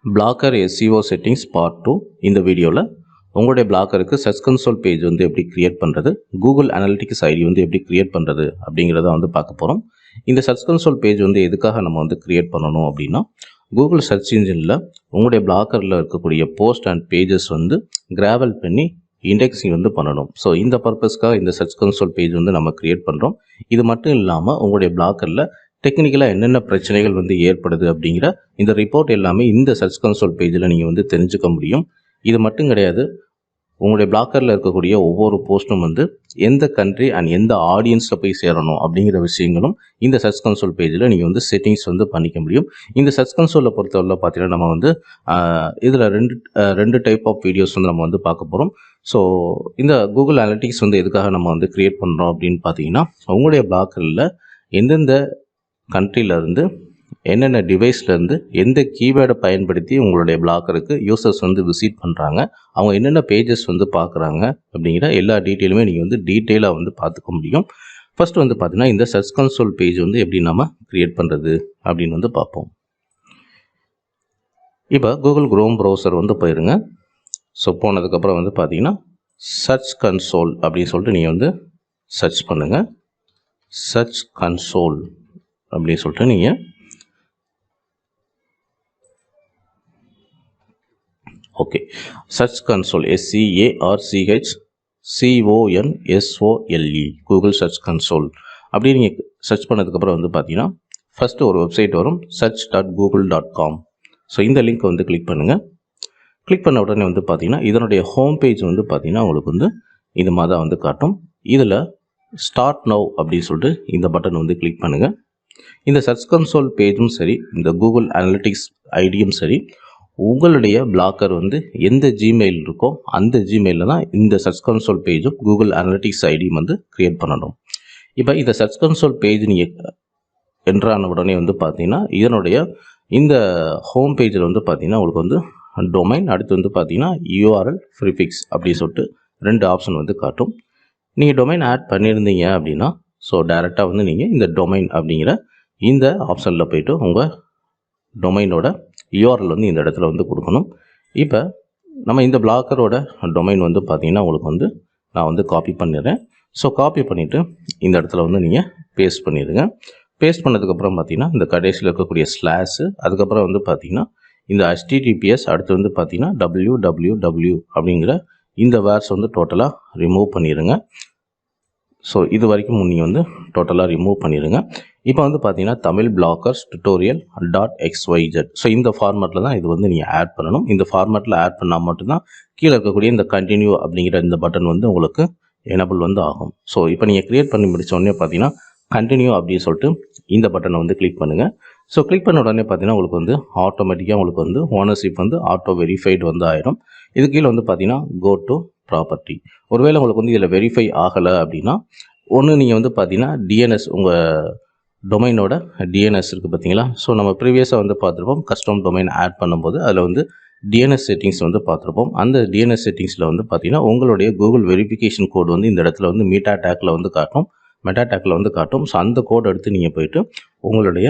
Blogger SEO settings part 2 இந்த வீடியோவில் உங்களுடைய பிளாக்கருக்கு சர்ச் கன்சோல் பேஜ் வந்து எப்படி கிரியேட் பண்ணுறது, கூகுள் அனலிட்டிக்ஸ் ஐடி வந்து எப்படி கிரியேட் பண்ணுறது அப்படிங்கிறத வந்து பார்க்க போகிறோம். இந்த சர்ச் கன்சோல் பேஜ் வந்து எதுக்காக நம்ம வந்து கிரியேட் பண்ணணும் அப்படின்னா, கூகுள் சர்ச் இன்ஜினில் உங்களுடைய பிளாக்கரில் இருக்கக்கூடிய போஸ்ட் அண்ட் பேஜஸ் வந்து கிராவல் பண்ணி இண்டெக்ஸிங் வந்து பண்ணணும். ஸோ இந்த பர்பஸ்க்காக இந்த சர்ச் கன்சோல் பேஜ் வந்து நம்ம கிரியேட் பண்ணுறோம். இது மட்டும் இல்லாமல் உங்களுடைய பிளாக்கரில் டெக்னிக்கலாக என்னென்ன பிரச்சனைகள் வந்து ஏற்படுது அப்படிங்கிற இந்த ரிப்போர்ட் எல்லாமே இந்த சர்ச் கன்சோல் பேஜில் நீங்கள் வந்து தெரிஞ்சுக்க முடியும். இது மட்டும் கிடையாது, உங்களுடைய பிளாக்கரில் இருக்கக்கூடிய ஒவ்வொரு போஸ்ட்டும் வந்து எந்த கண்ட்ரி அண்ட் எந்த ஆடியன்ஸில் போய் சேரணும் அப்படிங்கிற விஷயங்களும் இந்த சர்ச் கன்சோல் பேஜில் நீங்கள் வந்து செட்டிங்ஸ் வந்து பண்ணிக்க முடியும். இந்த சர்ச் கன்சோலில் பொறுத்தவரை பார்த்தீங்கன்னா நம்ம வந்து இதில் ரெண்டு டைப் ஆஃப் வீடியோஸ் வந்து நம்ம வந்து பார்க்க போகிறோம். ஸோ இந்த கூகுள் அனலிட்டிக்ஸ் வந்து எதுக்காக நம்ம வந்து கிரியேட் பண்ணுறோம் அப்படின்னு பார்த்தீங்கன்னா, உங்களுடைய பிளாக்கரில் எந்தெந்த கண்ட்ரியிலேருந்து என்னென்ன டிவைஸ்லேருந்து எந்த கீவேர்டை பயன்படுத்தி உங்களுடைய பிளாக்கருக்கு யூசர்ஸ் வந்து விசிட் பண்ணுறாங்க, அவங்க என்னென்ன பேஜஸ் வந்து பார்க்குறாங்க அப்படிங்கிற எல்லா டீட்டெயிலுமே நீங்கள் வந்து டீட்டெயிலாக வந்து பார்த்துக்க முடியும். ஃபர்ஸ்ட் வந்து பார்த்தீங்கன்னா, இந்த சர்ச் கன்சோல் பேஜ் வந்து எப்படி நம்ம க்ரியேட் பண்ணுறது அப்படின்னு வந்து பார்ப்போம். இப்போ கூகுள் குரோம் ப்ரௌசர் வந்து போயிருங்க. ஸோ போனதுக்கப்புறம் வந்து பார்த்தீங்கன்னா, சர்ச் கன்சோல் அப்படின்னு சொல்லிட்டு நீங்கள் வந்து சர்ச் பண்ணுங்கள். சர்ச் கன்சோல் அப்படின்னு சொல்லிட்டு நீங்கள் okay search console SEARCHCONSOLE Google search console அப்படி நீங்கள் சர்ச் பண்ணதுக்கப்புறம் வந்து பார்த்தீங்கன்னா, ஃபஸ்ட்டு ஒரு வெப்சைட் வரும், search.google.com. ஸோ இந்த லிங்க் வந்து கிளிக் பண்ணுங்கள். கிளிக் பண்ண உடனே வந்து பார்த்தீங்கன்னா, இதனுடைய ஹோம் பேஜ் வந்து பார்த்தீங்கன்னா உங்களுக்கு வந்து இது மாதிரி தான் வந்து காட்டும். இதில் ஸ்டார்ட் நவ் அப்படின்னு சொல்லிட்டு இந்த பட்டன் வந்து கிளிக் பண்ணுங்கள். இந்த சர்ச் கன்சோல் பேஜும் சரி, இந்த கூகுள் அனலிட்டிக்ஸ் ஐடியும் சரி, உங்களுடைய பிளாக்கர் வந்து எந்த ஜிமெயில் இருக்கோ அந்த ஜிமெயிலில் தான் இந்த சர்ச் கன்சோல் பேஜும் கூகுள் அனலிட்டிக்ஸ் ஐடியும் வந்து க்ரியேட் பண்ணணும். இப்போ இந்த சர்ச் கன்சோல் பேஜ் நீங்கள் என்ட்ரான உடனே வந்து பார்த்தீங்கன்னா, இதனுடைய இந்த ஹோம் பேஜில் வந்து பார்த்தீங்கன்னா உங்களுக்கு வந்து டொமைன், அடுத்து வந்து பார்த்தீங்கன்னா URL ப்ரிஃபிக்ஸ் அப்படின்னு சொல்லிட்டு ரெண்டு ஆப்ஷன் வந்து காட்டும். நீங்கள் டொமைன் ஆட் பண்ணியிருந்தீங்க அப்படின்னா, ஸோ டைரெக்டாக வந்து நீங்கள் இந்த டொமைன் அப்படிங்கிற இந்த ஆப்ஷனில் போய்ட்டு உங்கள் டொமைனோட URL வந்து இந்த இடத்துல வந்து கொடுக்கணும். இப்போ நம்ம இந்த பிளாக்கரோட டொமைன் வந்து பார்த்திங்கன்னா உங்களுக்கு வந்து நான் வந்து காப்பி பண்ணிடுறேன். ஸோ காப்பி பண்ணிவிட்டு இந்த இடத்துல வந்து நீங்கள் பேஸ்ட் பண்ணிடுங்க. பேஸ்ட் பண்ணதுக்கப்புறம் பார்த்திங்கன்னா இந்த கடைசியில் இருக்கக்கூடிய ஸ்லாஷு, அதுக்கப்புறம் வந்து பார்த்திங்கன்னா இந்த HTTPS, அடுத்து வந்து பார்த்திங்கன்னா www அப்படிங்கிற இந்த வேர்ட்ஸ் வந்து டோட்டலாக ரிமூவ் பண்ணிடுங்க. ஸோ இது வரைக்கும் நீங்கள் வந்து டோட்டலாக ரிமூவ் பண்ணிடுங்க. இப்போ வந்து பார்த்தீங்கன்னா தமிழ் பிளாக்கர்ஸ் tutorial.xyz. ஸோ இந்த ஃபார்மேட்டில் தான் இது வந்து நீங்கள் ஆட் பண்ணணும். இந்த ஃபார்மேட்டில் ஆட் பண்ணால் மட்டும்தான் கீழே இருக்கக்கூடிய இந்த கண்டினியூ அப்படிங்கிற இந்த பட்டன் வந்து உங்களுக்கு எனபிள் வந்து ஆகும். ஸோ இப்போ நீங்கள் க்ரியேட் பண்ணி முடிச்ச உடனே பார்த்தீங்கன்னா கண்டினியூ அப்படின்னு சொல்லிட்டு இந்த பட்டனை வந்து கிளிக் பண்ணுங்கள். ஸோ கிளிக் பண்ண உடனே பார்த்தீங்கன்னா உங்களுக்கு வந்து ஆட்டோமேட்டிக்காக உங்களுக்கு வந்து ஓனர்ஷிப் வந்து ஆட்டோ வெரிஃபைடு வந்து ஆயிடும். இது கீழே வந்து பார்த்தீங்கன்னா கோ டு ப்ராப்பர்ட்டி. ஒருவேளை உங்களுக்கு வந்து இதில் வெரிஃபை ஆகலை அப்படின்னா, ஒன்று நீங்கள் வந்து பார்த்தீங்கன்னா DNS, உங்கள் டொமைனோட DNS இருக்குது பார்த்தீங்களா. ஸோ நம்ம ப்ரீவியஸாக வந்து பார்த்துருப்போம், கஸ்டம் டொமைன் ஆட் பண்ணும்போது அதில் வந்து DNS செட்டிங்ஸ் வந்து பார்த்துருப்போம். அந்த DNS செட்டிங்ஸில் வந்து பார்த்தீங்கன்னா உங்களுடைய கூகுள் வெரிஃபிகேஷன் கோடு வந்து இந்த இடத்துல வந்து மெட்டா டேக்கில் வந்து காட்டும். ஸோ அந்த கோடு எடுத்து நீங்கள் போயிட்டு உங்களுடைய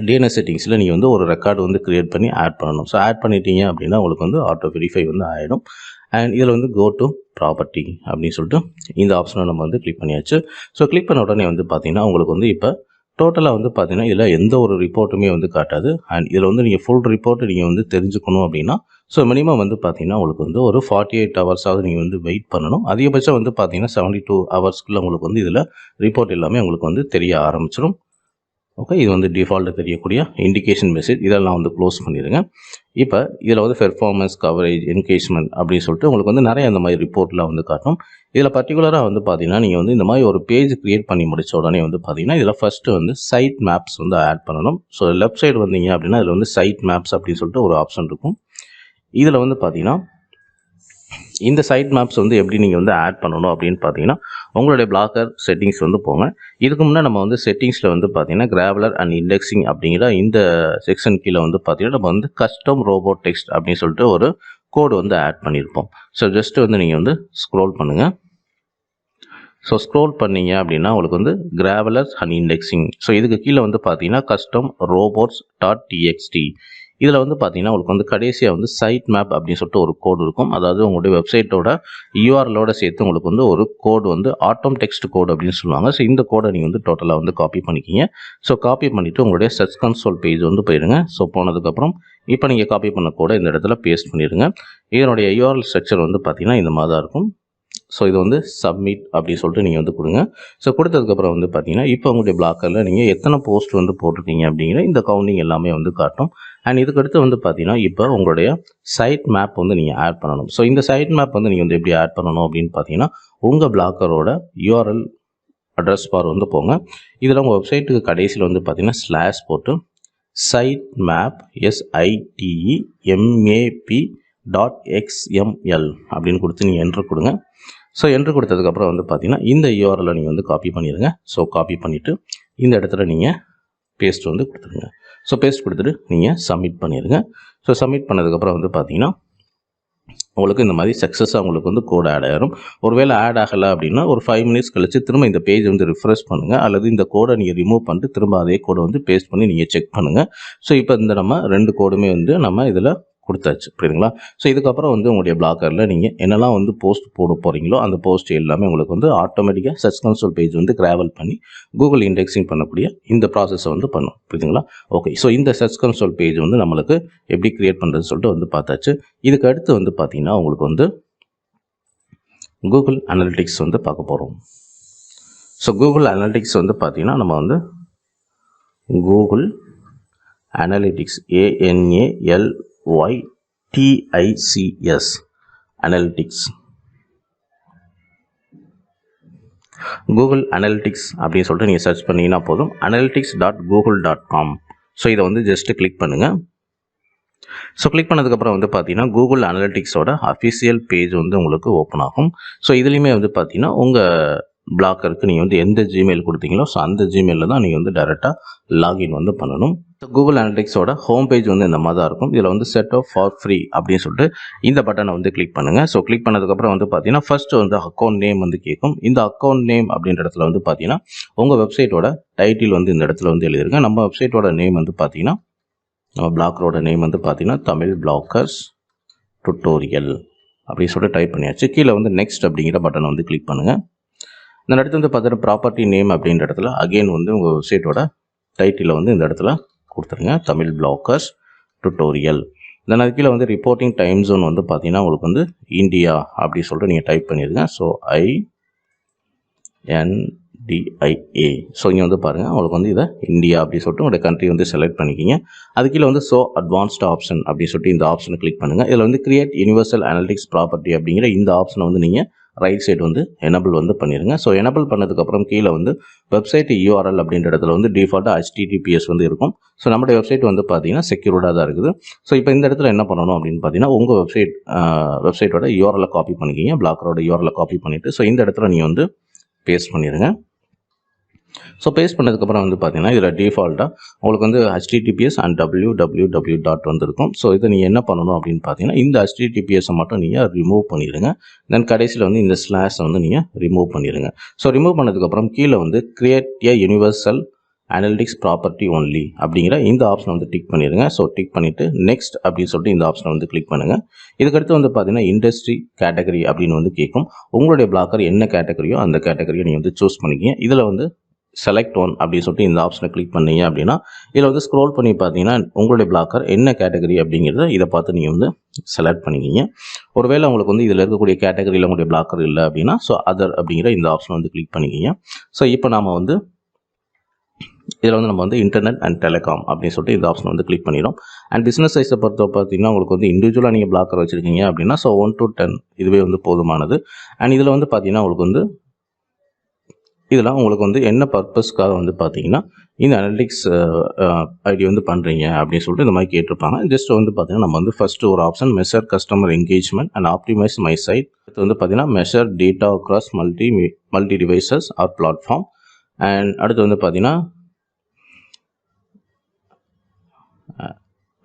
DNS செட்டிங்ஸில் நீங்கள் வந்து ஒரு ரெக்கார்டு வந்து க்ரியேட் பண்ணி ஆட் பண்ணணும். ஸோ ஆட் பண்ணிட்டீங்க அப்படின்னா உங்களுக்கு வந்து ஆட்டோ வெரிஃபை வந்து ஆகிடும். அண்ட் இதில் வந்து கோ டு ப்ராப்பர்ட்டி அப்படின்னு சொல்லிட்டு இந்த ஆப்ஷனை நம்ம வந்து கிளிக் பண்ணியாச்சு. ஸோ கிளிக் பண்ண உடனே வந்து பார்த்தீங்கன்னா உங்களுக்கு வந்து இப்போ டோட்டலாக வந்து பார்த்தீங்கன்னா இதில் எந்த ஒரு ரிப்போர்ட்டுமே வந்து காட்டாது. அண்ட் இதில் வந்து நீங்கள் ஃபுல் ரிப்போர்ட்டு நீங்கள் வந்து தெரிஞ்சுக்கணும் அப்படின்னா, ஸோ மினிமம் வந்து பார்த்தீங்கன்னா உங்களுக்கு வந்து ஒரு 48 ஹவர்ஸாவது நீங்கள் வந்து வெயிட் பண்ணணும். அதிகபட்சம் வந்து பார்த்தீங்கன்னா 72 ஹவர்ஸ்க்குள்ளே உங்களுக்கு வந்து இதில் ரிப்போர்ட் எல்லாமே உங்களுக்கு வந்து தெரிய ஆரம்பிச்சிடும். ஓகே, இது வந்து டிஃபால்ட்டாக தெரியக்கூடிய இண்டிகேஷன் மெசேஜ், இதெல்லாம் வந்து க்ளோஸ் பண்ணிடுங்க. இப்போ இதில் வந்து பெர்ஃபார்மன்ஸ், கவரேஜ், என்கேஜ்மெண்ட் அப்படின்னு சொல்லிட்டு உங்களுக்கு வந்து நிறைய அந்த மாதிரி ரிப்போர்ட்லாம் வந்து காட்டும். இதில் பர்டிகுலராக வந்து பார்த்தீங்கன்னா நீங்கள் வந்து இந்த மாதிரி ஒரு பேஜ் க்ரியேட் பண்ணி முடிச்ச உடனே வந்து பார்த்தீங்கன்னா இதில் ஃபஸ்ட்டு வந்து சைட் மேப்ஸ் வந்து ஆட் பண்ணணும். ஸோ லெஃப்ட் சைடு வந்தீங்க அப்படின்னா இதில் வந்து சைட் மேப்ஸ் அப்படின்னு சொல்லிட்டு ஒரு ஆப்ஷன் இருக்கும். இதில் வந்து பார்த்தீங்கன்னா இந்த சைட் மேப்ஸ் வந்து எப்படி நீங்கள் வந்து ஆட் பண்ணணும் அப்படின்னு பார்த்தீங்கன்னா, உங்களுடைய பிளாக்கர் செட்டிங்ஸ் வந்து போங்க. இதுக்கு முன்னே நம்ம வந்து செட்டிங்ஸில் வந்து பார்த்தீங்கன்னா கிராவலர் அண்ட் இண்டெக்ஸிங் அப்படிங்கிற இந்த செக்ஷன் கீழே வந்து பார்த்தீங்கன்னா நம்ம வந்து கஸ்டம் ரோபோட் டெக்ஸ்ட் அப்படின்னு சொல்லிட்டு ஒரு கோடு வந்து ஆட் பண்ணியிருப்போம். ஸோ ஜஸ்ட்டு வந்து நீங்கள் வந்து ஸ்க்ரோல் பண்ணுங்கள். ஸோ ஸ்க்ரோல் பண்ணிங்க அப்படின்னா உங்களுக்கு வந்து கிராவலர்ஸ் அண்ட் இண்டெக்ஸிங். ஸோ இதுக்கு கீழே வந்து பார்த்தீங்கன்னா கஸ்டம் ரோபோட்ஸ்.txt இதில் வந்து பார்த்தீங்கன்னா உங்களுக்கு வந்து கடைசியாக வந்து சைட் மேப் அப்படின்னு சொல்லிட்டு ஒரு கோடு இருக்கும். அதாவது உங்களுடைய வெப்சைட்டோட யூஆர்எலோட சேர்த்து உங்களுக்கு வந்து ஒரு கோடு வந்து ஆட்டோம் டெக்ஸ்ட் கோடு அப்படின்னு சொல்லுவாங்க. ஸோ இந்த கோடை நீங்கள் வந்து டோட்டலாக வந்து காப்பி பண்ணிக்கிங்க. ஸோ காப்பி பண்ணிவிட்டு உங்களுடைய சர்ச் கன்சோல் பேஜ் வந்து போயிடுங்க. ஸோ போனதுக்கப்புறம் இப்போ நீங்கள் காப்பி பண்ண கோடை இந்த இடத்துல பேஸ்ட் பண்ணிடுங்க. இதனுடைய யூஆர்எல் ஸ்ட்ரக்சர் வந்து பார்த்தீங்கன்னா இந்த மாதிரி தான் இருக்கும். ஸோ இது வந்து சப்மிட் அப்படின்னு சொல்லிட்டு நீங்கள் வந்து கொடுங்க. ஸோ கொடுத்ததுக்கப்புறம் வந்து பார்த்தீங்கன்னா இப்போ உங்களுடைய பிளாக்கரில் நீங்கள் எத்தனை போஸ்ட் வந்து போட்டிருக்கீங்க அப்படிங்கிற இந்த கவுண்டிங் எல்லாமே வந்து காட்டும். அண்ட் இதுக்கடுத்து வந்து பார்த்தீங்கன்னா இப்போ உங்களுடைய சைட் மேப் வந்து நீங்கள் ஆட் பண்ணணும். ஸோ இந்த சைட் மேப் வந்து நீங்கள் வந்து எப்படி ஆட் பண்ணணும் அப்படின்னு பார்த்தீங்கன்னா உங்கள் பிளாக்கரோட யூஆர்எல் அட்ரஸ் பார் வந்து போங்க. இதில் உங்கள் வெப்சைட்டுக்கு கடைசியில் வந்து பார்த்தீங்கன்னா ஸ்லாஷ் போட்டு சைட் மேப் SITEMAP.XML அப்படின்னு கொடுத்து நீங்கள் என்ட்ரு கொடுங்க. ஸோ என்ட்ரு கொடுத்ததுக்கப்புறம் வந்து பார்த்தீங்கன்னா இந்த யூஆர்எல்லை நீங்கள் வந்து காப்பி பண்ணிடுங்க. ஸோ காப்பி பண்ணிவிட்டு இந்த இடத்துல நீங்கள் பேஸ்ட் வந்து கொடுத்துருங்க. ஸோ பேஸ்ட் கொடுத்துட்டு நீங்கள் சப்மிட் பண்ணிடுங்க. ஸோ சப்மிட் பண்ணதுக்கப்புறம் வந்து பார்த்தீங்கன்னா உங்களுக்கு இந்த மாதிரி சக்ஸஸாக உங்களுக்கு வந்து கோட் ஆட் ஆகிடும். ஒருவேளை ஆட் ஆகலை அப்படின்னா ஒரு 5 மினிட்ஸ் கழிச்சு திரும்ப இந்த பேஜ் வந்து ரிஃப்ரெஷ் பண்ணுங்கள். அல்லது இந்த கோடை நீங்கள் ரிமூவ் பண்ணிட்டு திரும்ப அதே கோடை வந்து பேஸ்ட் பண்ணி நீங்கள் செக் பண்ணுங்கள். ஸோ இப்போ இந்த நம்ம 2 கோடுமே வந்து நம்ம இதில் கொடுத்தாச்சு, புரியுதுங்களா? ஸோ இதுக்கப்புறம் வந்து உங்களுடைய பிளாக்கரில் நீங்கள் என்னெல்லாம் வந்து போஸ்ட் போட போகிறீங்களோ அந்த போஸ்ட் எல்லாமே உங்களுக்கு வந்து ஆட்டோமேட்டிக்காக சர்ச் கன்சோல் பேஜ் வந்து கிராவல் பண்ணி கூகுள் இண்டெக்ஸிங் பண்ணக்கூடிய இந்த ப்ராசஸை வந்து பண்ணும், புரியுதுங்களா? ஓகே, ஸோ இந்த சர்ச் கன்சோல் பேஜ் வந்து நம்மளுக்கு எப்படி கிரியேட் பண்ணுறதுன்னு சொல்லிட்டு வந்து பார்த்தாச்சு. இதுக்கு அடுத்து வந்து பார்த்தீங்கன்னா உங்களுக்கு வந்து கூகுள் அனலிட்டிக்ஸ் வந்து பார்க்க போகிறோம். ஸோ கூகுள் அனலிட்டிக்ஸ் வந்து பார்த்தீங்கன்னா நம்ம வந்து Google analytics ANALYTICS analytics Google analytics அப்படின்னு சொல்லிட்டு நீங்கள் சர்ச் பண்ணிங்கன்னா போதும். analytics.google.com. ஸோ இதை வந்து ஜஸ்ட்டு கிளிக் பண்ணுங்கள். ஸோ கிளிக் பண்ணதுக்கப்புறம் வந்து பார்த்தீங்கன்னா கூகுள் அனலிட்டிக்ஸோட அஃபிஷியல் பேஜ் வந்து உங்களுக்கு ஓப்பன் ஆகும். ஸோ இதுலேயுமே வந்து பார்த்தீங்கன்னா உங்கள் பிளாக்கருக்கு நீங்கள் வந்து எந்த ஜிமெயில் கொடுத்தீங்களோ ஸோ அந்த ஜிமெயிலில் தான் நீங்கள் வந்து டைரெக்டாக லாகின் வந்து பண்ணணும். கூகுள் அனலிட்டிக்ஸோட ஹோம் பேஜ் வந்து இந்த மாதிரி தான் இருக்கும். இதில் வந்து செட் ஆஃப் ஃபார் ஃப்ரீ அப்படின்னு சொல்லிட்டு இந்த பட்டனை வந்து கிளிக் பண்ணுங்கள். ஸோ கிளிக் பண்ணதுக்கப்புறம் வந்து பார்த்தீங்கன்னா ஃபஸ்ட்டு வந்து அக்கௌண்ட் நேம் வந்து கேட்கும். இந்த அக்கௌண்ட் நேம் அப்படின்ற இடத்துல வந்து பார்த்தீங்கன்னா உங்கள் வெப்சைட்டோட டைட்டில் வந்து இந்த இடத்துல வந்து எழுதிருங்க. நம்ம வெப்சைட்டோட நேம் வந்து பார்த்தீங்கன்னா நம்ம பிளாக்கரோட நேம் வந்து பார்த்தீங்கன்னா தமிழ் பிளாக்கர்ஸ் டுட்டோரியல் அப்படின்னு சொல்லிட்டு டைப் பண்ணியாச்சு. கீழே வந்து நெக்ஸ்ட் அப்படிங்கிற பட்டனை வந்து கிளிக் பண்ணுங்கள். இந்த இடத்துல வந்து பார்த்தீங்கன்னா ப்ராப்பர்ட்டி நேம் அப்படின்ற இடத்துல அகெயின் வந்து உங்கள் வெப்சைட்டோட டைட்டிலை வந்து இந்த இடத்துல கொடுத்துருங்க, தமிழ் பிளாக்கர்ஸ் டுட்டோரியல். தென் அது கீழே வந்து ரிப்போர்ட்டிங் டைம் ஜோன் வந்து பார்த்தீங்கன்னா உங்களுக்கு வந்து இந்தியா அப்படி சொல்லிட்டு நீங்கள் டைப் பண்ணிடுங்க. So INDIA. ஸோ இங்கே வந்து பாருங்கள் உங்களுக்கு வந்து இதை இந்தியா அப்படி சொல்லிட்டு உங்களுடைய கண்ட்ரி வந்து செலக்ட் பண்ணிக்கிங்க. அது கீழே வந்து ஸோ அட்வான்ஸ்ட் ஆப்ஷன் அப்படின்னு சொல்லிட்டு இந்த ஆப்ஷனை கிளிக் பண்ணுங்கள். இதில் வந்து கிரியேட் யூனிவர்சல் அனலிட்டிக்ஸ் ப்ராப்பர்ட்டி அப்படிங்கிற இந்த ஆப்ஷனை வந்து நீங்கள் ரைட் சைடு வந்து எனபிள் வந்து பண்ணிடுங்க. ஸோ எனபிள் பண்ணதுக்கப்புறம் கீழே வந்து வெப்சைட் யூஆர்எல் அப்படின்ற இடத்துல வந்து டிஃபால்ட்டாக HTTPS வந்து இருக்கும். ஸோ நம்மளுடைய வெப்சைட் வந்து பார்த்தீங்கன்னா செக்யூர்டாக தான் இருக்குது. ஸோ இப்போ இந்த இடத்துல என்ன பண்ணணும் அப்படின்னு பார்த்தீங்கன்னா உங்கள் வெப்சைட்டோட யூஆர்எல்லை காப்பி பண்ணிக்கிங்க, பிளாக்கரோட யூஆர்எல்லை காப்பி பண்ணிவிட்டு ஸோ இந்த இடத்துல நீங்கள் வந்து பேஸ்ட் பண்ணிடுங்க. ஸோ பேஸ்ட் பண்ணதுக்கப்புறம் வந்து பார்த்தீங்கன்னா இதில் டிஃபால்ட்டாக உங்களுக்கு வந்து HTTPS and www. வந்து இருக்கும். ஸோ இதை நீங்கள் என்ன பண்ணணும் அப்படின்னு பார்த்தீங்கன்னா இந்த HTTPS மட்டும் நீங்கள் ரிமூவ் பண்ணிடுங்க. தென் கடைசியில் வந்து இந்த ஸ்லாஷை வந்து நீங்கள் ரிமூவ் பண்ணிடுங்க. ஸோ ரிமூவ் பண்ணதுக்கப்புறம் கீழே வந்து கிரியேட் எ யூனிவர்சல் அனலிட்டிக்ஸ் ப்ராப்பர்ட்டி ஒன்லி அப்படிங்கிற இந்த ஆப்ஷனை வந்து டிக் பண்ணிடுங்க. ஸோ டிக் பண்ணிவிட்டு நெக்ஸ்ட் அப்படின்னு சொல்லிட்டு இந்த ஆப்ஷனை வந்து கிளிக் பண்ணுங்கள். இதுக்கடுத்து வந்து பார்த்தீங்கன்னா இண்டஸ்ட்ரி கேட்டகரி அப்படின்னு வந்து கேட்கும். உங்களுடைய பிளாக்கர் என்ன கேட்டகரியோ அந்த கேட்டகரியை நீங்கள் வந்து சூஸ் பண்ணிக்கிங்க. இதில் வந்து செலக்ட் ஒன் அப்படின்னு சொல்லிட்டு இந்த ஆப்ஷனை கிளிக் பண்ணீங்க அப்படின்னா இதில் வந்து ஸ்க்ரோல் பண்ணி பார்த்தீங்கன்னா உங்களுடைய பிளாக்கர் என்ன கேட்டகரி அப்படிங்கிறத இதை பார்த்து நீங்கள் வந்து செலக்ட் பண்ணிக்கிங்க. ஒருவேளை உங்களுக்கு வந்து இதில் இருக்கக்கூடிய கேட்டகரியில் உங்களுடைய பிளாக்கர் இல்லை அப்படின்னா ஸோ அதர் அப்படிங்கிற இந்த ஆப்ஷனை வந்து கிளிக் பண்ணிக்கிங்க. ஸோ இப்போ நாம் வந்து இதில் வந்து நம்ம வந்து இன்டர்நெட் அண்ட் டெலிகாம் அப்படின்னு சொல்லிட்டு இந்த ஆப்ஷனை வந்து கிளிக் பண்ணிடும். அண்ட் பிஸ்னஸ் சைஸை பொறுத்த பார்த்தீங்கன்னா உங்களுக்கு வந்து இண்டிவிஜுவலாக நீங்கள் பிளாக்கர் வச்சுருக்கீங்க அப்படின்னா ஸோ 1 to 10 இதுவே வந்து போதுமானது. அண்ட் இதில் வந்து பார்த்தீங்கன்னா உங்களுக்கு வந்து இதெல்லாம் உங்களுக்கு வந்து என்ன பர்பஸ்க்காக வந்து பார்த்தீங்கன்னா இந்த அனலிட்டிக்ஸ் ஐடி வந்து பண்ணுறீங்க அப்படின்னு சொல்லிட்டு இந்த மாதிரி கேட்டிருப்பாங்க. ஜஸ்ட் வந்து பார்த்தீங்கன்னா நம்ம வந்து ஃபஸ்ட்டு ஒரு option measure customer engagement and optimize my site. அடுத்து வந்து பார்த்தீங்கன்னா measure data across multi devices or platform. And அடுத்து வந்து பார்த்தீங்கன்னா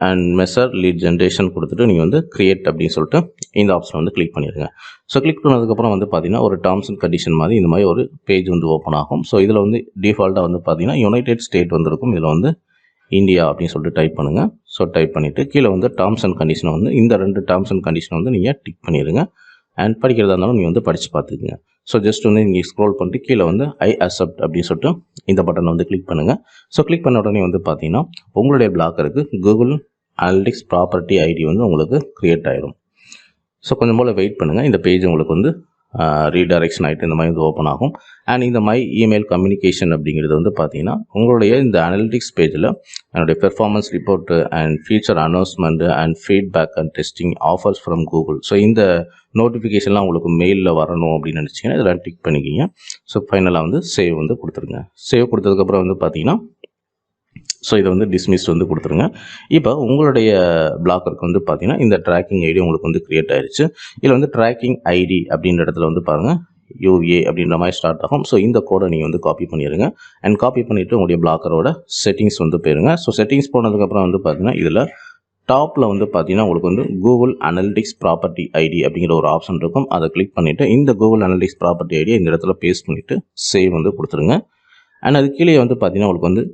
அண்ட் மெஷர் லீட் ஜென்ரேஷன் கொடுத்துட்டு நீங்கள் வந்து கிரியேட் அப்படின்னு சொல்லிட்டு இந்த ஆப்ஷன் வந்து கிளிக் பண்ணிடுங்க. ஸோ கிளிக் பண்ணதுக்கப்புறம் வந்து பார்த்தீங்கன்னா ஒரு டேர்ம்ஸ் அண்ட் கண்டிஷன் மாதிரி இந்த மாதிரி ஒரு பேஜ் வந்து ஓப்பன் ஆகும். ஸோ இதில் வந்து டிஃபால்ட்டாக வந்து பார்த்தீங்கன்னா யுனைடெட் ஸ்டேட் வந்துருக்கும். இதில் வந்து இந்தியா அப்படின்னு சொல்லிட்டு டைப் பண்ணுங்கள். ஸோ டைப் பண்ணிவிட்டு கீழே வந்து டேர்ம்ஸ் அண்ட் கண்டிஷனை வந்து இந்த 2 டேர்ம்ஸ் அண்ட் கண்டிஷனை வந்து நீங்கள் டிக் பண்ணிடுங்க. அண்ட் படிக்கிறதா இருந்தாலும் நீங்கள் வந்து படித்து பார்த்துக்குங்க. ஸோ ஜஸ்ட் வந்து நீங்கள் ஸ்க்ரோல் பண்ணிட்டு கீழே வந்து ஐ அக்செப்ட் அப்படின்னு சொல்லிட்டு இந்த பட்டனை வந்து கிளிக் பண்ணுங்கள். ஸோ கிளிக் பண்ண உடனே வந்து பார்த்தீங்கன்னா உங்களுடைய பிளாக்கருக்கு கூகுள் அனலிட்டிக்ஸ் ப்ராப்பர்ட்டி ஐடி வந்து உங்களுக்கு க்ரியேட் ஆகிடும். ஸோ கொஞ்சம் போல் வெயிட் பண்ணுங்கள். இந்த பேஜ் உங்களுக்கு வந்து ரீடைரக்ஷன் ஆகிட்டு இந்த மாதிரி வந்து ஓப்பன் ஆகும். அண்ட் இந்த மை இமெயில் கம்யூனிகேஷன் அப்படிங்கிறது வந்து பார்த்தீங்கன்னா உங்களுடைய இந்த அனலிட்டிக்ஸ் பேஜில் என்னுடைய performance report and future announcement and feedback and testing offers from Google. So இந்த நோட்டிஃபிகேஷன்லாம் உங்களுக்கு மெயிலில் வரணும் அப்படின்னு நினச்சிங்கன்னா இதெல்லாம் டிக் பண்ணிக்கிங்க. ஸோ ஃபைனலாக வந்து சேவ் வந்து கொடுத்துருங்க. சேவ் கொடுத்ததுக்கப்புறம் வந்து பார்த்தீங்கன்னா ஸோ இதை வந்து டிஸ்மிஸ் வந்து கொடுத்துருங்க. இப்போ உங்களுடைய பிளாக்கருக்கு வந்து பார்த்தீங்கன்னா இந்த ட்ராக்கிங் ஐடி உங்களுக்கு வந்து க்ரியேட் ஆயிடுச்சு. இதில் வந்து ட்ராக்கிங் ஐடி அப்படின்ற இடத்துல வந்து பாருங்கள் UA அப்படின்ற மாதிரி ஸ்டார்ட் ஆகும். ஸோ இந்த கோடை நீங்கள் வந்து காப்பி பண்ணிடுங்க. அண்ட் காப்பி பண்ணிவிட்டு உங்களுடைய பிளாக்கரோட செட்டிங்ஸ் வந்து போயிருங்க. ஸோ செட்டிங்ஸ் போனதுக்கப்புறம் வந்து பார்த்தீங்கன்னா இதில் டாப்பில் வந்து பார்த்தீங்கன்னா உங்களுக்கு வந்து கூகுள் அனலிட்டிக்ஸ் ப்ராப்பர்ட்டி ஐடி அப்படிங்கிற ஒரு ஆப்ஷன் இருக்கும். அதை கிளிக் பண்ணிவிட்டு இந்த கூகுள் அனலிட்டிக்ஸ் ப்ராப்பர்ட்டி ஐடியை இந்த இடத்துல பேஸ்ட் பண்ணிவிட்டு சேவ் வந்து கொடுத்துருங்க. அண்ட் அது கீழே வந்து பார்த்தீங்கன்னா உங்களுக்கு வந்து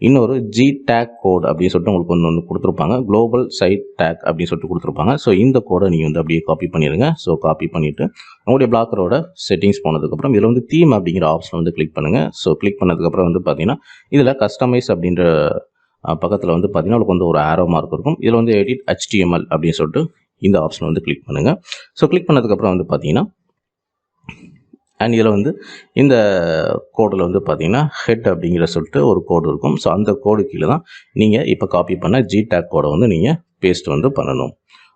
இன்னொரு ஜி டேக் கோட் அப்படின்னு சொல்லிட்டு உங்களுக்கு ஒன்று கொடுத்துருப்பாங்க. குளோபல் சைட் டேக் அப்படின்னு சொல்லிட்டு கொடுத்துருப்பாங்க. ஸோ இந்த கோடை நீங்கள் வந்து அப்படியே காப்பி பண்ணிடுங்க. ஸோ காப்பி பண்ணிவிட்டு உங்களுடைய பிளாக்கரோட செட்டிங்ஸ் போனதுக்கப்புறம் இதில் வந்து தீம் அப்படிங்கிற ஆப்ஷன் வந்து கிளிக் பண்ணுங்கள். ஸோ கிளிக் பண்ணதுக்கப்புறம் வந்து பார்த்தீங்கன்னா இதில் கஸ்டமைஸ் அப்படின்ற பக்கத்தில் வந்து பார்த்தீங்கன்னா உங்களுக்கு வந்து ஒரு ஆரோ மார்க் இருக்கும். இதில் வந்து எடிட் HTML அப்படின்னு சொல்லிட்டு இந்த ஆப்ஷன் வந்து கிளிக் பண்ணுங்கள். ஸோ கிளிக் பண்ணதுக்கப்புறம் வந்து பார்த்தீங்கன்னா அண்ட் இதில் வந்து இந்த கோடில் வந்து பார்த்தீங்கன்னா ஹெட் அப்படிங்கிற சொல்லிட்டு ஒரு கோடு இருக்கும். ஸோ அந்த கோடு கீழே தான் நீங்கள் இப்போ காப்பி பண்ண ஜி டேக் கோடை வந்து நீங்கள் பேஸ்ட் வந்து பண்ணணும்.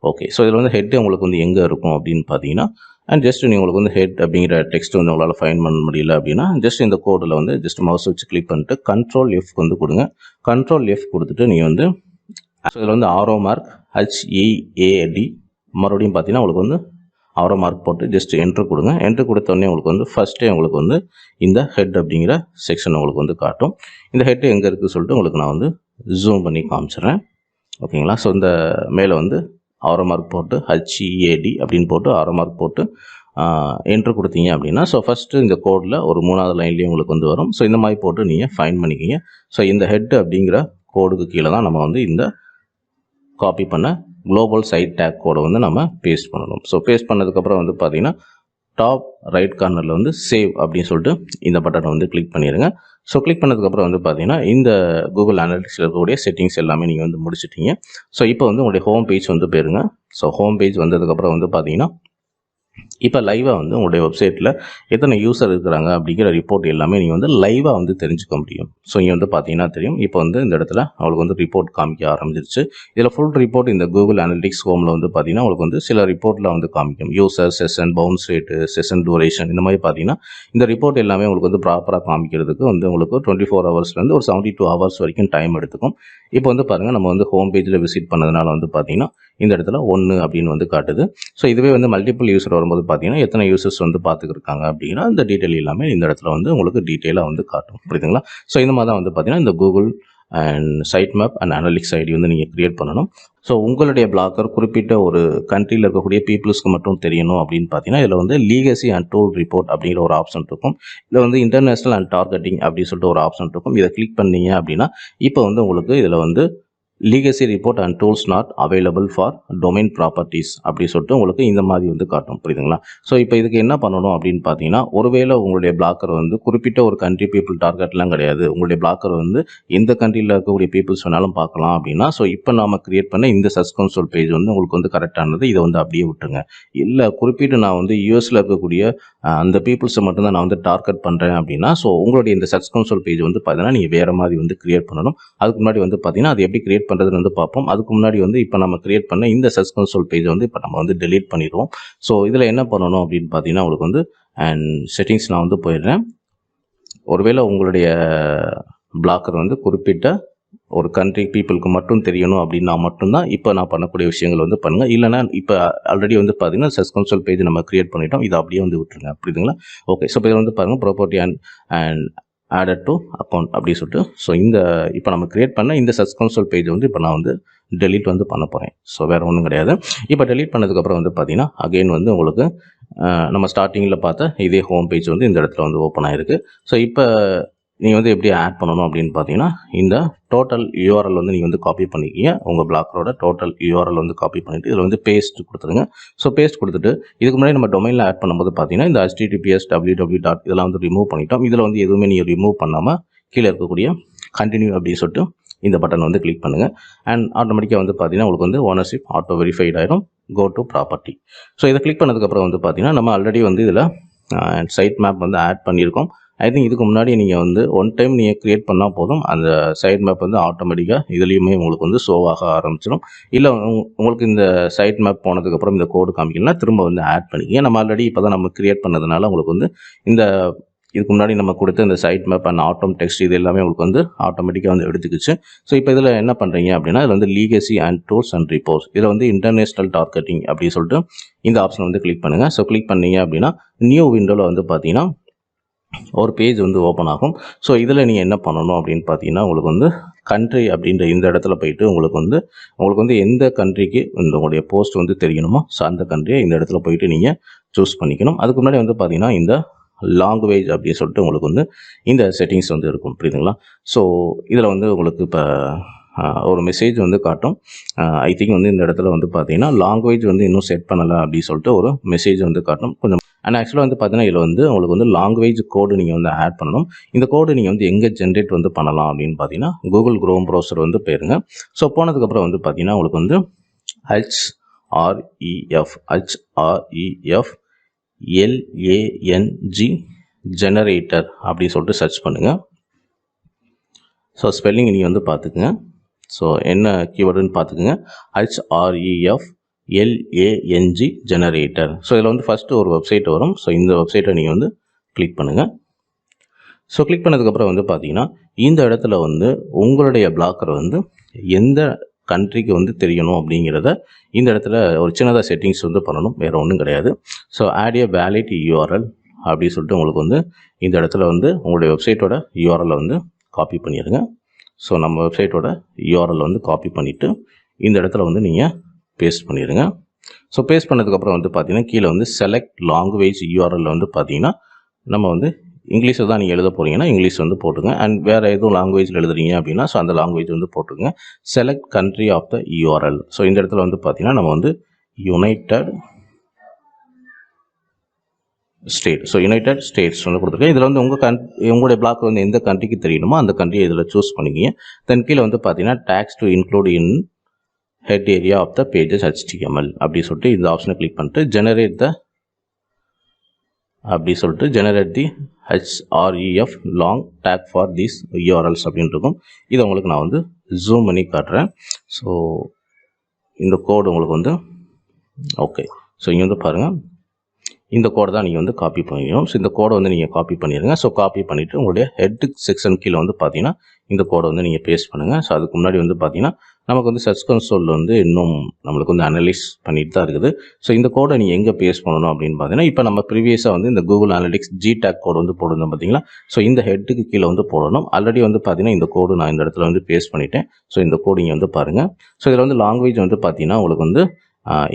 ஓகே, ஸோ இதில் வந்து ஹெட் உங்களுக்கு வந்து எங்கே இருக்கும் அப்படின்னு பார்த்தீங்கன்னா அண்ட் ஜஸ்ட் நீங்கள் உங்களுக்கு வந்து ஹெட் அப்படிங்கிற டெக்ஸ்ட் வந்து உங்களால் ஃபைண்ட் பண்ண முடியல அப்படின்னா ஜஸ்ட் இந்த கோடில் வந்து ஜஸ்ட் மவுஸ் வச்சு கிளிக் பண்ணிட்டு கண்ட்ரோல் F வந்து கொடுங்க. கண்ட்ரோல் F கொடுத்துட்டு நீங்கள் வந்து ஸோ இதில் வந்து ஆரோ மார்க் HEAD மறுபடியும் பார்த்தீங்கன்னா உங்களுக்கு வந்து ஆரோ மார்க் போட்டு ஜஸ்ட் என்ட்ரு கொடுங்க. என்ட்ரு கொடுத்தோடனே உங்களுக்கு வந்து ஃபஸ்ட்டே உங்களுக்கு வந்து இந்த ஹெட் அப்படிங்கிற செக்ஷன் உங்களுக்கு வந்து காட்டும். இந்த ஹெட் எங்கே இருக்குது சொல்லிட்டு உங்களுக்கு நான் வந்து ஜூம் பண்ணி காமிச்சிடுறேன். ஓகேங்களா? ஸோ இந்த மேலே வந்து ஆரோ மார்க் போட்டு HEAD அப்படின்னு போட்டு ஆரோ மார்க் போட்டு என்ட்ரு கொடுத்தீங்க அப்படின்னா ஸோ ஃபஸ்ட்டு இந்த கோடில் ஒரு 3வது லைன்லேயே உங்களுக்கு வந்து வரும். ஸோ இந்த மாதிரி போட்டு நீங்கள் ஃபைண்ட் பண்ணிக்கிங்க. ஸோ இந்த ஹெட் அப்படிங்கிற கோடுக்கு கீழே தான் நம்ம வந்து இந்த காப்பி பண்ண குளோபல் சைட் டேக் கோடை வந்து நம்ம பேஸ்ட் பண்ணணும். ஸோ பேஸ்ட் பண்ணதுக்கப்புறம் வந்து பார்த்தீங்கன்னா டாப் ரைட் கார்னரில் வந்து சேவ் அப்படின்னு சொல்லிட்டு இந்த பட்டனை வந்து கிளிக் பண்ணிடுங்க. ஸோ கிளிக் பண்ணதுக்கப்புறம் வந்து பார்த்தீங்கன்னா இந்த கூகுள் அனலிட்டிக்ஸில் இருக்கக்கூடிய செட்டிங்ஸ் எல்லாமே நீங்கள் வந்து முடிச்சிட்டீங்க. ஸோ இப்போ வந்து உங்களுடைய ஹோம் பேஜ் வந்து போயிருங்க. ஸோ ஹோம் பேஜ் வந்ததுக்கப்புறம் வந்து பார்த்தீங்கன்னா இப்போ லைவாக வந்து உங்களுடைய வெப்சைட்டில் எத்தனை யூசர் இருக்கிறாங்க அப்படிங்கிற ரிப்போர்ட் எல்லாமே நீங்கள் வந்து லைவாக வந்து தெரிஞ்சுக்க முடியும். ஸோ இங்கே வந்து பார்த்தீங்கன்னா தெரியும். இப்போ வந்து இந்த இடத்துல அவங்களுக்கு வந்து ரிப்போர்ட் காமிக்க ஆரம்பிச்சிருச்சு. இதில் ஃபுல் ரிப்போர்ட் இந்த கூகுள் அனலிட்டிக்ஸ் ஹோமில் வந்து பார்த்தீங்கன்னா உங்களுக்கு வந்து சில ரிப்போர்ட்டில் வந்து காமிக்கும். User, session, bounce rate, session duration இந்த மாதிரி பார்த்தீங்கன்னா இந்த ரிப்போர்ட் எல்லாமே உங்களுக்கு வந்து ப்ராப்பராக காமிக்கிறதுக்கு வந்து உங்களுக்கு 24 ஹவர்ஸ்லேருந்து ஒரு 72 ஹவர்ஸ் வரைக்கும் டைம் எடுத்துக்கும். இப்போ வந்து பாருங்கள் நம்ம வந்து ஹோம் பேஜில் விசிட் பண்ணதுனால வந்து பார்த்தீங்கன்னா இந்த இடத்துல 1 அப்படின்னு வந்து காட்டுது. ஸோ இதுவே வந்து மல்டிபிள் யூசர் வரும்போது பார்த்தீங்கன்னா எத்தனை யூசர்ஸ் வந்து பார்த்துக்கிருக்காங்க அப்படின்னா இந்த டீட்டெயில் எல்லாமே இந்த இடத்துல வந்து உங்களுக்கு டீட்டெயிலாக வந்து காட்டும். புரியுதுங்களா? ஸோ இந்த மாதிரி தான் வந்து பார்த்தீங்கன்னா இந்த Google and site map and analytics ID வந்து நீங்கள் க்ரியேட் பண்ணணும். ஸோ உங்களுடைய பிளாக்கர் குறிப்பிட்ட ஒரு கண்ட்ரியில் இருக்கக்கூடிய பீப்புள்ஸ்க்கு மட்டும் தெரியணும் அப்படின்னு பார்த்தீங்கன்னா இதில் வந்து லீகசி அண்ட் டூல் ரிப்போர்ட் அப்படிங்கிற ஒரு ஆப்ஷன் இருக்கும். இதில் வந்து இன்டர்நேஷனல் அண்ட் டார்கெட்டிங் அப்படின்னு சொல்லிட்டு ஒரு ஆப்ஷன் இருக்கும். இதை கிளிக் பண்ணீங்க அப்படின்னா இப்போ வந்து உங்களுக்கு இதில் வந்து legacy report and tools not available for domain properties அப்படி சொல்லிட்டு உங்களுக்கு இந்த மாதிரி வந்து காட்டும். புரியுதுங்களா? ஸோ இப்போ இதுக்கு என்ன பண்ணணும் அப்படின்னு பார்த்தீங்கன்னா ஒருவேளை உங்களுடைய பிளாக்கர் வந்து குறிப்பிட்ட ஒரு கண்ட்ரி பீப்புள் டார்கெட்லாம் கிடையாது. உங்களுடைய பிளாக்கர் வந்து எந்த கண்ட்ரியில் இருக்கக்கூடிய பீப்புள்ஸ் வேணாலும் பார்க்கலாம் அப்படின்னா ஸோ இப்போ நாம் கிரியேட் பண்ண இந்த சர்ச் கன்சோல் பேஜ் வந்து உங்களுக்கு வந்து கரெக்டானது. இதை வந்து அப்படியே விட்டுருங்க. இல்லை குறிப்பிட்டு நான் வந்து யூஎஸில் இருக்கக்கூடிய அந்த பீப்புள்ஸை மட்டும்தான் நான் வந்து டார்கெட் பண்ணுறேன் அப்படின்னா ஸோ உங்களுடைய இந்த சர்ச் கன்சோல் பேஜ் வந்து பார்த்தீங்கன்னா நீங்கள் வேறு மாதிரி வந்து கிரியேட் பண்ணணும். அதுக்கு முன்னாடி வந்து பார்த்தீங்கன்னா அது எப்படி கிரியேட் பண்ணுறதுன்னு வந்து பார்ப்போம். அதுக்கு முன்னாடி வந்து இப்போ நம்ம கிரியேட் பண்ண இந்த சர்ச் கன்சோல் பேஜ் வந்து இப்போ நம்ம வந்து டெலீட் பண்ணிடுவோம். ஸோ இதில் என்ன பண்ணணும் அப்படின்னு பார்த்தீங்கன்னா உங்களுக்கு வந்து அண்ட் செட்டிங்ஸ் நான் வந்து போயிடுறேன். ஒருவேளை உங்களுடைய பிளாக்கர் வந்து குறிப்பிட்ட ஒரு கண்ட்ரி பீப்புளுக்கு மட்டும் தெரியணும் அப்படின்னா மட்டும்தான் இப்போ நான் பண்ணக்கூடிய விஷயங்கள் வந்து பண்ணுங்கள். இல்லைனா இப்போ ஆல்ரெடி வந்து பார்த்தீங்கன்னா சர்ச் கன்சோல் பேஜ் நம்ம கிரியேட் பண்ணிட்டோம். இதை அப்படியே வந்து விட்டுருங்க. புரியுதுங்களா? ஓகே, ஸோ இப்போ வந்து பாருங்கள் property and added to account அப்படி சொல்லிட்டு ஸோ இந்த இப்போ நம்ம கிரியேட் பண்ண இந்த சர்ச் கன்சோல் பேஜ் வந்து இப்போ நான் வந்து டெலீட் வந்து பண்ண போகிறேன். ஸோ வேறு ஒன்றும் கிடையாது. இப்போ டெலீட் பண்ணதுக்கப்புறம் வந்து பார்த்தீங்கன்னா அகெயின் வந்து உங்களுக்கு நம்ம ஸ்டார்டிங்கில் பார்த்த இதே ஹோம் பேஜ் வந்து இந்த இடத்துல வந்து ஓப்பன் ஆகிருக்கு. ஸோ இப்போ நீங்கள் வந்து எப்படி ஆட் பண்ணணும் அப்படின்னு பார்த்தீங்கன்னா, இந்த டோட்டல் யூஆர்எல் வந்து நீங்கள் வந்து காப்பி பண்ணிக்கிங்க. உங்கள் பிளாக்கரோட டோட்டல் யூஆர்எல் வந்து காப்பி பண்ணிவிட்டு இதில் வந்து பேஸ்ட் கொடுத்துருங்க. ஸோ பேஸ்ட் கொடுத்துட்டு இதுக்கு முன்னாடி நம்ம டொமைனில் ஆட் பண்ணும்போது பார்த்தீங்கன்னா, இந்த https www இதெல்லாம் வந்து ரிமூவ் பண்ணிட்டோம். இதில் வந்து எதுவுமே நீங்கள் ரிமூவ் பண்ணாமல் கீழே இருக்கக்கூடிய கண்டினியூ அப்படின்னு சொல்லிட்டு இந்த பட்டன் வந்து கிளிக் பண்ணுங்கள். அண்ட் ஆட்டோமேட்டிக்காக வந்து பார்த்தீங்கன்னா உங்களுக்கு வந்து ஓனர்ஷிப் ஆட்டோ வெரிஃபைட் ஆயிடும். Go to property. ஸோ இதை கிளிக் பண்ணதுக்கப்புறம் வந்து பார்த்தீங்கன்னா, நம்ம ஆல்ரெடி வந்து இதில் சைட் மேப் வந்து ஆட் பண்ணியிருக்கோம். ஐ திங்க் இதுக்கு முன்னாடி நீங்கள் வந்து ஒன் டைம் நீங்கள் க்ரியேட் பண்ணால் போதும், அந்த சைட் மேப் வந்து ஆட்டோமேட்டிக்காக இதுலேயுமே உங்களுக்கு வந்து ஷோவாக ஆரம்பிச்சிடும். இல்லை உங்களுக்கு இந்த சைட் மேப் போனதுக்கப்புறம் இந்த கோடு காமிக்கலன்னா திரும்ப வந்து ஆட் பண்ணிக்கிங்க. நம்ம ஆல்ரெடி இப்போ தான் நம்ம க்ரியேட் பண்ணதுனால உங்களுக்கு வந்து இந்த இதுக்கு முன்னாடி நம்ம கொடுத்த இந்த சைட் மேப் அண்ட் ஆட்டோம் டெக்ஸ்ட் இது எல்லாமே உங்களுக்கு வந்து ஆட்டோமேட்டிக்காக வந்து எடுத்துக்கிச்சு. ஸோ இப்போ இதில் என்ன பண்ணுறீங்க அப்படின்னா, இதில் வந்து legacy and tools and reports இதில் வந்து இன்டர்நேஷ்னல் டார்கெட்டிங் அப்படின்னு சொல்லிட்டு இந்த ஆப்ஷன் வந்து கிளிக் பண்ணுங்கள். ஸோ கிளிக் பண்ணீங்க அப்படின்னா நியூ விண்டோவில் வந்து பார்த்தீங்கன்னா ஒரு பேஜ் வந்து ஓப்பன் ஆகும். ஸோ இதில் நீங்கள் என்ன பண்ணணும் அப்படின்னு பார்த்தீங்கன்னா, உங்களுக்கு வந்து கண்ட்ரி அப்படின்ற இந்த இடத்துல போயிட்டு உங்களுக்கு வந்து எந்த கண்ட்ரிக்கு உங்களுடைய போஸ்ட் வந்து தெரியணுமோ ஸோ அந்த கண்ட்ரியை இந்த இடத்துல போயிட்டு நீங்கள் சூஸ் பண்ணிக்கணும். அதுக்கு முன்னாடி வந்து பார்த்தீங்கன்னா இந்த லாங்குவேஜ் அப்படின்னு சொல்லிட்டு உங்களுக்கு வந்து இந்த செட்டிங்ஸ் வந்து இருக்கும், புரியுதுங்களா? ஸோ இதில் வந்து உங்களுக்கு இப்போ ஒரு மெசேஜ் வந்து காட்டும். ஐ திங்க் வந்து இந்த இடத்துல வந்து பார்த்தீங்கன்னா லாங்குவேஜ் வந்து இன்னும் செட் பண்ணலை அப்படின்னு சொல்லிட்டு ஒரு மெசேஜ் வந்து காட்டும். கொஞ்சம் அண்ட் ஆக்சுவலாக வந்து பார்த்தீங்கன்னா இதில் வந்து உங்களுக்கு வந்து லாங்குவேஜ் கோடு நீங்கள் வந்து ஆட் பண்ணணும். இந்த கோடு நீங்கள் வந்து எங்கே ஜென்ரேட் வந்து பண்ணலாம் அப்படின்னு பார்த்தீங்கன்னா, கூகுள் குரோம் ப்ரௌசர் வந்து போயிருங்க. ஸோ போனதுக்கப்புறம் வந்து பார்த்தீங்கன்னா உங்களுக்கு வந்து HREF LANG ஜெனரேட்டர் அப்படின்னு சொல்லிட்டு சர்ச் பண்ணுங்கள். ஸோ ஸ்பெல்லிங் நீங்கள் வந்து பார்த்துக்குங்க. ஸோ என்ன கீவேர்டுன்னு பார்த்துக்குங்க. HREF LANG generator. ஸோ இதில் வந்து ஃபஸ்ட்டு ஒரு வெப்சைட் வரும். ஸோ இந்த வெப்சைட்டை நீங்கள் வந்து கிளிக் பண்ணுங்கள். ஸோ கிளிக் பண்ணதுக்கப்புறம் வந்து பார்த்தீங்கன்னா இந்த இடத்துல வந்து உங்களுடைய பிளாக்கர் வந்து எந்த கண்ட்ரிக்கு வந்து தெரியணும் அப்படிங்கிறத இந்த இடத்துல ஒரு சின்னதாக செட்டிங்ஸ் வந்து பண்ணணும், வேறு ஒன்றும் கிடையாது. So add a valid URL அப்படின்னு சொல்லிட்டு உங்களுக்கு வந்து இந்த இடத்துல வந்து உங்களுடைய வெப்சைட்டோட URL வந்து காப்பி பண்ணிடுங்க. ஸோ நம்ம வெப்சைட்டோட URL வந்து காப்பி பண்ணிவிட்டு இந்த இடத்துல வந்து நீங்கள் பேஸ்ட் பண்ணிடுங்க. ஸோ பேஸ்ட் பண்ணதுக்கப்புறம் வந்து பார்த்தீங்கன்னா கீழே வந்து செலக்ட் லாங்குவேஜ் URL வந்து பார்த்தீங்கன்னா நம்ம வந்து இங்கிலீஷில் தான் நீங்கள் எழுத போகிறீங்கன்னா இங்கிலீஷ் வந்து போட்டுங்க. அண்ட் வேறு எதுவும் லாங்குவேஜில் எழுதுறீங்க அப்படின்னா ஸோ அந்த லாங்குவேஜ் வந்து போட்டுங்க. Select country of the URL. So இந்த இடத்துல வந்து பார்த்தீங்கன்னா நம்ம வந்து united state. So united states வந்து கொடுத்துருக்கேன். இதில் வந்து உங்களுடைய பிளாக் வந்து எந்த கண்ட்ரிக்கு தெரியணுமோ அந்த கண்ட்ரியை இதில் சூஸ் பண்ணிக்கிங்க. தென் கீழே வந்து பார்த்தீங்கன்னா tags to include in head area of the pages HTML அப்படி சொல்லிட்டு இந்த ஆப்ஷனை கிளிக் பண்ணிட்டு generate the HREF lang tag for these URLs அப்படின்னு இருக்கும். இதை உங்களுக்கு நான் வந்து ஜூம் பண்ணி காட்டுறேன். ஸோ இந்த கோடு உங்களுக்கு வந்து ஓகே. ஸோ இங்கே வந்து பாருங்கள், இந்த கோடை தான் நீங்கள் வந்து காப்பி பண்ணிக்கணும். ஸோ இந்த கோடை வந்து நீங்கள் காப்பி பண்ணிடுங்க. ஸோ காப்பி பண்ணிவிட்டு உங்களுடைய ஹெட் செக்ஷன் கீழே வந்து பார்த்தீங்கன்னா இந்த கோடை வந்து நீங்கள் பேஸ்ட் பண்ணுங்கள். ஸோ அதுக்கு முன்னாடி வந்து பார்த்தீங்கன்னா நமக்கு வந்து சர்ச் கன்சோல் வந்து இன்னும் நம்மளுக்கு வந்து அனலைஸ் பண்ணிட்டு தான் இருக்குது. ஸோ இந்த கோடை நீங்கள் எங்கே பேஸ்ட் பண்ணணும் அப்படின்னு பார்த்தீங்கன்னா, இப்போ நம்ம ப்ரீவியஸாக வந்து இந்த கூகுள் அனலிட்டிக்ஸ் GTAG கோடு வந்து போடுறோம் பார்த்தீங்களா? ஸோ இந்த ஹெட்டுக்கு கீழே வந்து போடணும். ஆல்ரெடி வந்து பார்த்தீங்கன்னா இந்த கோடு நான் இந்த இடத்துல வந்து பேஸ்ட் பண்ணிட்டேன். ஸோ இந்த கோடு இங்கே வந்து பாருங்கள். ஸோ இதில் வந்து லாங்குவேஜ் வந்து பார்த்தீங்கன்னா உங்களுக்கு வந்து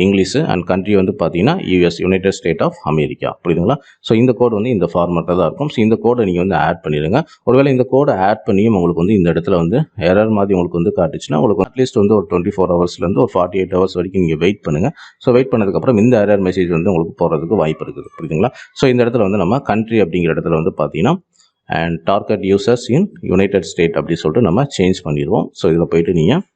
இங்கிலீஷு அண்ட் கண்ட்ரி வந்து பார்த்தீங்கன்னா US united state of America, புரியுதுங்களா? ஸோ இந்த கோடு வந்து இந்த ஃபார்மேட்டில் தான் இருக்கும். ஸோ இந்த கோடை நீங்கள் வந்து ஆட் பண்ணிடுங்க. ஒருவேளை இந்த கோடை ஆட் பண்ணியும் உங்களுக்கு வந்து இந்த இடத்துல வந்து எரர் மாதிரி உங்களுக்கு வந்து காட்டுச்சுன்னா உங்களுக்கு அட்லீஸ்ட் வந்து ஒரு 24 ஹவர்ஸ்லேருந்து ஒரு 48 ஹவர்ஸ் வரைக்கும் நீங்கள் வெயிட் பண்ணுங்கள். ஸோ வெயிட் பண்ணதுக்கப்புறம் இந்த எரர் மெசேஜ் வந்து உங்களுக்கு போகிறதுக்கு வாய்ப்பு இருக்குது, புரியுதுங்களா? ஸோ இந்த இடத்துல வந்து நம்ம கண்ட்ரி அப்படிங்கிற இடத்துல வந்து பார்த்தீங்கன்னா and target users in United state அப்படி சொல்லிட்டு நம்ம சேஞ்ச் பண்ணிடுவோம். ஸோ இதில் போயிட்டு நீங்கள்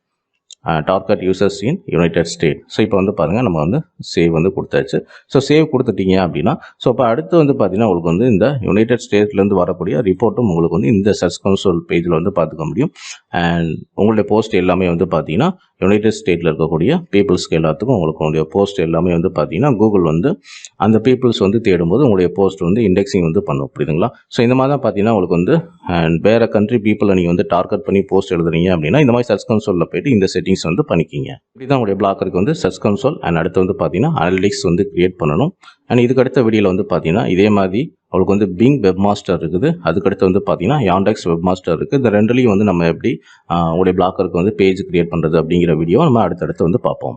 target users in United state. So இப்போ வந்து பாருங்கள் நம்ம வந்து சேவ் வந்து கொடுத்தாச்சு. ஸோ சேவ் கொடுத்துட்டீங்க அப்படின்னா ஸோ இப்போ அடுத்து வந்து பார்த்தீங்கன்னா உங்களுக்கு வந்து இந்த யுனைடெட் ஸ்டேட்லேருந்து வரக்கூடிய ரிப்போர்ட்டும் உங்களுக்கு வந்து இந்த சர்ச் கன்சோல் பேஜில் வந்து பார்த்துக்க முடியும். அண்ட் உங்களுடைய போஸ்ட் எல்லாமே வந்து பார்த்தீங்கன்னா யுனைடெட் ஸ்டேட்டில் இருக்கக்கூடிய பீப்புள்ஸ்க்கு எல்லாத்துக்கும் உங்களுடைய போஸ்ட் எல்லாமே வந்து பார்த்தீங்கன்னா கூகுள் வந்து அந்த பீப்புள்ஸ் வந்து தேடும்போது உங்களுடைய போஸ்ட் வந்து இண்டெக்ஸிங் வந்து பண்ணும், புரியுதுங்களா? ஸோ இந்த மாதிரி தான் பார்த்தீங்கன்னா உங்களுக்கு வந்து அண்ட் வேறு கண்ட்ரி பீப்புளை நீங்கள் வந்து டார்கெட் பண்ணி போஸ்ட் எழுதுறீங்க அப்படின்னா இந்த மாதிரி சர்ச் கன்சோலில் போய்ட்டு இந்த செட்டிங்ஸ் வந்து பண்ணிக்கிங்க. இப்படி தான் உங்களுடைய பிளாக்கருக்கு வந்து சர்ச் கன்சோல் அண்ட் அடுத்து வந்து பார்த்தீங்கன்னா அனலிட்டிக்ஸ் வந்து கிரியேட் பண்ணணும். அண்ட் இதுக்கு அடுத்த வீடியோவில் வந்து பார்த்தீங்கன்னா இதே மாதிரி அவங்களுக்கு வந்து பிங் வெப்மாஸ்டர் இருக்குது. அதுக்கடுத்து வந்து பார்த்தீங்கன்னா யாண்டெக்ஸ் வெப்மாஸ்டர் இருக்குது. இந்த ரெண்டுலையும் வந்து நம்ம எப்படி உங்களுடைய பிளாக்கருக்கு வந்து பேஜ் கிரியேட் பண்ணுறது அப்படிங்கிற வீடியோ நம்ம அடுத்தடுத்து வந்து பார்ப்போம்.